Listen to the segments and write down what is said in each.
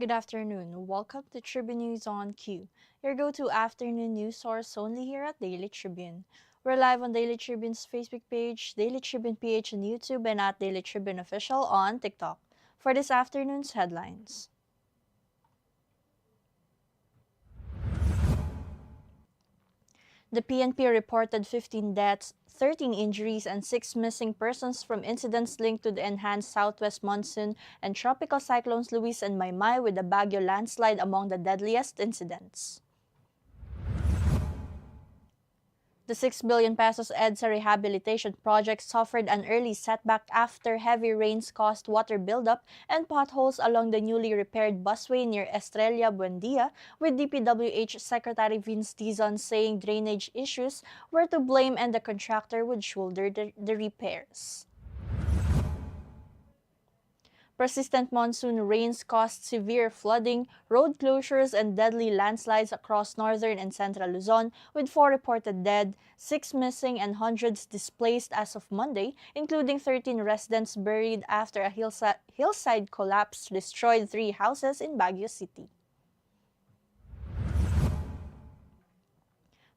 Good afternoon. Welcome to Tribune News on Q, your go-to afternoon news source only here at Daily Tribune. We're live on Daily Tribune's Facebook page, Daily Tribune PH on YouTube, and at Daily Tribune Official on TikTok. For this afternoon's headlines. The PNP reported 15 deaths, 13 injuries, and 6 missing persons from incidents linked to the enhanced southwest monsoon and tropical cyclones Luis and Maymay, with the Baguio landslide among the deadliest incidents. The 6 billion pesos EDSA rehabilitation project suffered an early setback after heavy rains caused water buildup and potholes along the newly repaired busway near Estrella Buendia, with DPWH Secretary Vince Dizon saying drainage issues were to blame and the contractor would shoulder the repairs. Persistent monsoon rains caused severe flooding, road closures, and deadly landslides across northern and central Luzon, with 4 reported dead, 6 missing, and hundreds displaced as of Monday, including 13 residents buried after a hillside collapse destroyed 3 houses in Baguio City.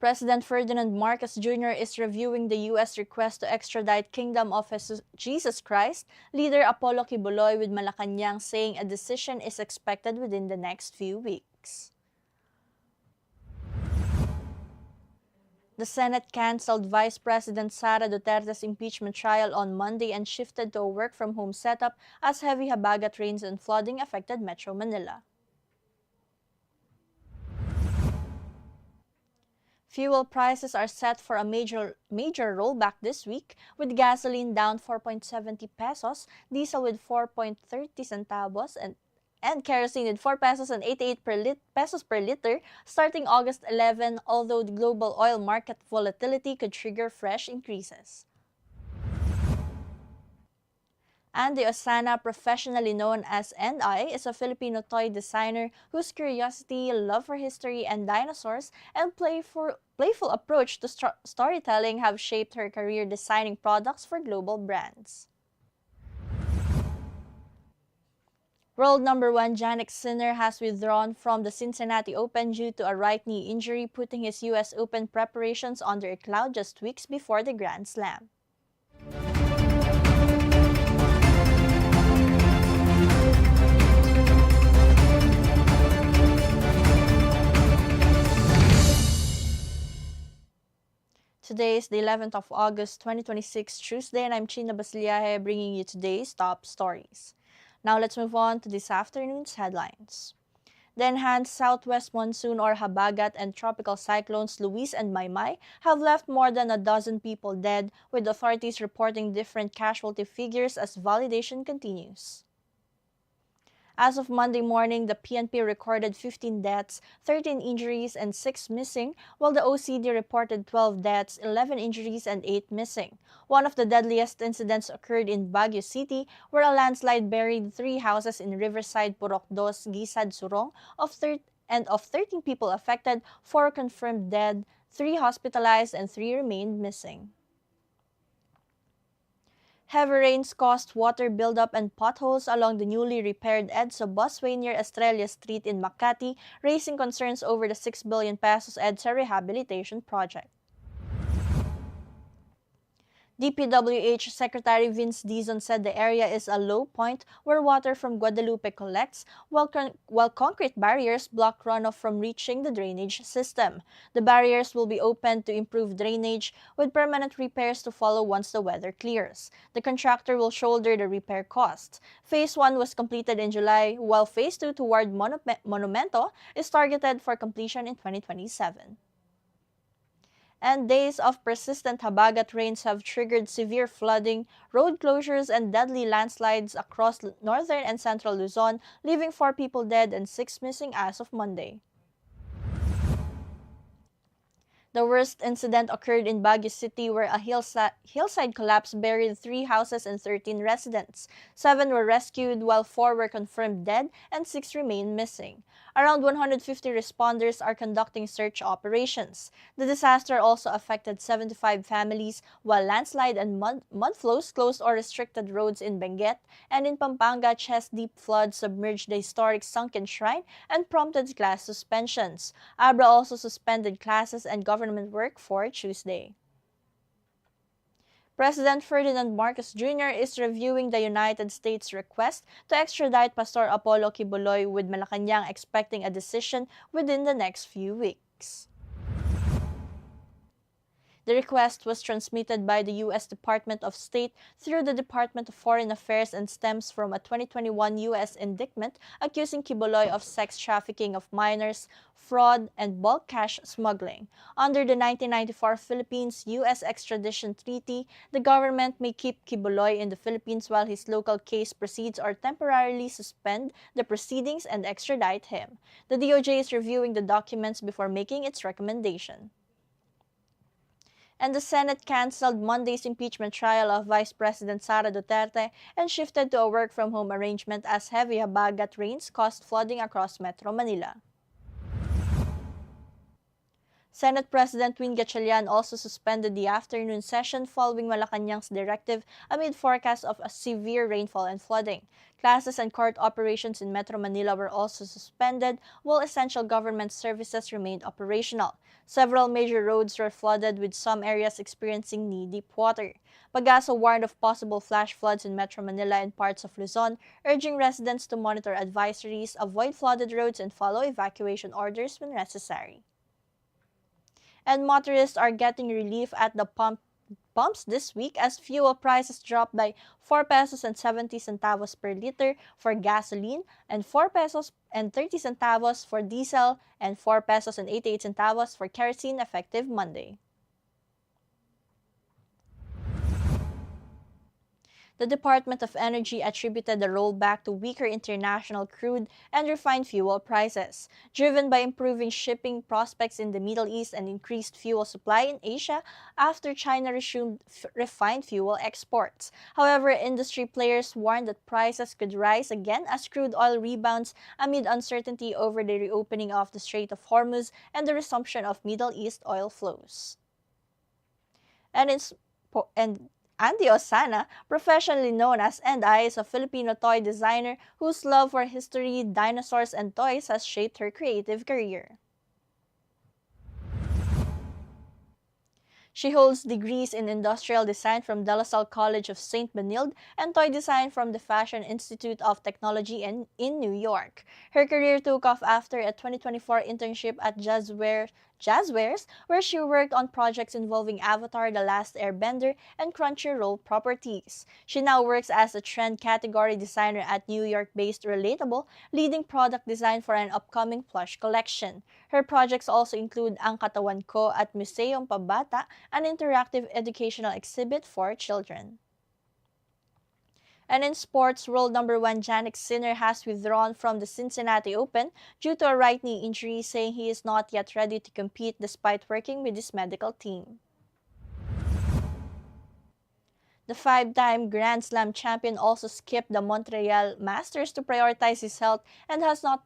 President Ferdinand Marcos Jr. is reviewing the U.S. request to extradite Kingdom of Jesus Christ leader Apollo Kibuloy, with Malacanang saying a decision is expected within the next few weeks. The Senate canceled Vice President Sara Duterte's impeachment trial on Monday and shifted to a work-from-home setup as heavy habagat rains and flooding affected Metro Manila. Fuel prices are set for a major rollback this week, with gasoline down 4.70 pesos, diesel with 4.30 centavos, and kerosene with 4 pesos and 88 pesos per liter starting August 11, although the global oil market volatility could trigger fresh increases. Andy Osana, professionally known as N.I., is a Filipino toy designer whose curiosity, love for history and dinosaurs, and playful approach to storytelling have shaped her career designing products for global brands. World number 1 Jannik Sinner has withdrawn from the Cincinnati Open due to a right knee injury, putting his U.S. Open preparations under a cloud just weeks before the Grand Slam. Today is the 11th of August, 2026, Tuesday, and I'm Chynna Basillaje, bringing you today's top stories. Now let's move on to this afternoon's headlines. The enhanced southwest monsoon or habagat and tropical cyclones Luis and Maymay have left more than a dozen people dead, with authorities reporting different casualty figures as validation continues. As of Monday morning, the PNP recorded 15 deaths, 13 injuries, and 6 missing, while the OCD reported 12 deaths, 11 injuries, and 8 missing. One of the deadliest incidents occurred in Baguio City, where a landslide buried 3 houses in Riverside, Purok Dos, Gisad, Surong, of 13 people affected, 4 confirmed dead, 3 hospitalized, and 3 remained missing. Heavy rains caused water buildup and potholes along the newly repaired EDSA busway near Estrella Street in Makati, raising concerns over the 6 billion pesos EDSA rehabilitation project. DPWH Secretary Vince Dizon said the area is a low point where water from Guadalupe collects, while concrete barriers block runoff from reaching the drainage system. The barriers will be opened to improve drainage, with permanent repairs to follow once the weather clears. The contractor will shoulder the repair costs. Phase 1 was completed in July, while Phase 2 toward Monumento is targeted for completion in 2027. And days of persistent habagat rains have triggered severe flooding, road closures, and deadly landslides across northern and central Luzon, leaving 4 people dead and 6 missing as of Monday. The worst incident occurred in Baguio City, where a hillside collapse buried 3 houses and 13 residents. 7 were rescued, while 4 were confirmed dead and 6 remain missing. Around 150 responders are conducting search operations. The disaster also affected 75 families, while landslide and mud flows closed or restricted roads in Benguet, and in Pampanga, chest-deep floods submerged the historic sunken shrine and prompted class suspensions. Abra also suspended classes and government work for Tuesday. President Ferdinand Marcos Jr. is reviewing the United States' request to extradite Pastor Apollo Kibuloy, with Malacanang expecting a decision within the next few weeks. The request was transmitted by the U.S. Department of State through the Department of Foreign Affairs and stems from a 2021 U.S. indictment accusing Kibuloy of sex trafficking of minors, fraud, and bulk cash smuggling. Under the 1994 Philippines-U.S. extradition treaty, the government may keep Kibuloy in the Philippines while his local case proceeds or temporarily suspend the proceedings and extradite him. The DOJ is reviewing the documents before making its recommendation. And the Senate canceled Monday's impeachment trial of Vice President Sara Duterte and shifted to a work-from-home arrangement as heavy habagat rains caused flooding across Metro Manila. Senate President Win Gatchalian also suspended the afternoon session following Malacanang's directive amid forecasts of a severe rainfall and flooding. Classes and court operations in Metro Manila were also suspended, while essential government services remained operational. Several major roads were flooded, with some areas experiencing knee-deep water. Pag-asa warned of possible flash floods in Metro Manila and parts of Luzon, urging residents to monitor advisories, avoid flooded roads, and follow evacuation orders when necessary. And motorists are getting relief at the pumps this week as fuel prices dropped by 4 pesos and 70 centavos per liter for gasoline and 4 pesos and 30 centavos for diesel and 4 pesos and 88 centavos for kerosene effective Monday. The Department of Energy attributed the rollback to weaker international crude and refined fuel prices, driven by improving shipping prospects in the Middle East and increased fuel supply in Asia after China resumed refined fuel exports. However, industry players warned that prices could rise again as crude oil rebounds amid uncertainty over the reopening of the Strait of Hormuz and the resumption of Middle East oil flows. And Andy Osana, professionally known as N.I., is a Filipino toy designer whose love for history, dinosaurs, and toys has shaped her creative career. She holds degrees in industrial design from De La Salle College of St. Benilde and toy design from the Fashion Institute of Technology in New York. Her career took off after a 2024 internship at Jazzwares, where she worked on projects involving Avatar: The Last Airbender and Crunchyroll properties. She now works as a trend category designer at New York-based Relatable, leading product design for an upcoming plush collection. Her projects also include Ang Katawan Ko at Museum Pabata, an interactive educational exhibit for children. And in sports, world number 1 Jannik Sinner has withdrawn from the Cincinnati Open due to a right knee injury, saying he is not yet ready to compete despite working with his medical team. The 5-time Grand Slam champion also skipped the Montreal Masters to prioritize his health and has not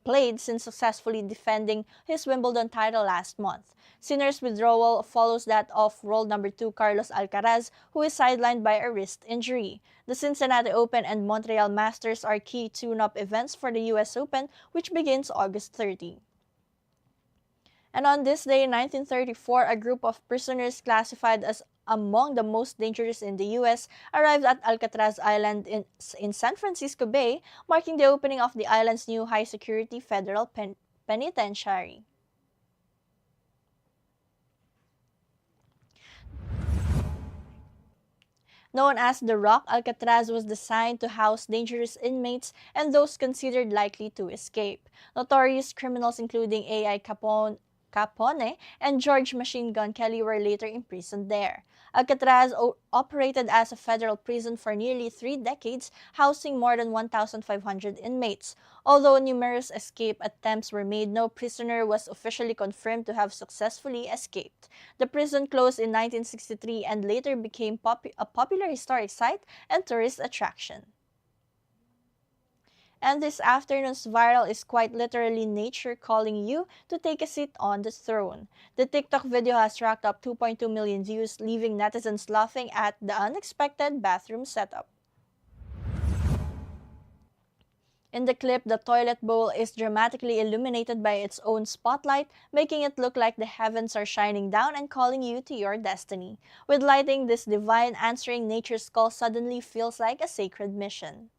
played since successfully defending his Wimbledon title last month. Sinner's withdrawal follows that of world number 2 Carlos Alcaraz, who is sidelined by a wrist injury. The Cincinnati Open and Montreal Masters are key tune-up events for the U.S. Open, which begins August 30. And on this day in 1934, a group of prisoners classified as among the most dangerous in the U.S. arrived at Alcatraz Island in San Francisco Bay, marking the opening of the island's new high-security federal penitentiary. Known as The Rock, Alcatraz was designed to house dangerous inmates and those considered likely to escape. Notorious criminals including A.I. Capone and George Machine Gun Kelly were later imprisoned there. Alcatraz operated as a federal prison for nearly 3 decades, housing more than 1,500 inmates. Although numerous escape attempts were made, no prisoner was officially confirmed to have successfully escaped. The prison closed in 1963 and later became a popular historic site and tourist attraction. And this afternoon's viral is quite literally nature calling you to take a seat on the throne. The TikTok video has racked up 2.2 million views, leaving netizens laughing at the unexpected bathroom setup. In the clip, the toilet bowl is dramatically illuminated by its own spotlight, making it look like the heavens are shining down and calling you to your destiny. With lighting, this divine answering nature's call suddenly feels like a sacred mission.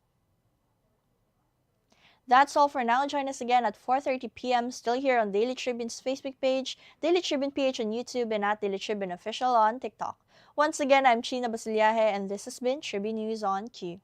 That's all for now. Join us again at 4:30 p.m. still here on Daily Tribune's Facebook page, Daily Tribune PH on YouTube, and at Daily Tribune Official on TikTok. Once again, I'm Chynna Basillaje, and this has been Tribune News on Q.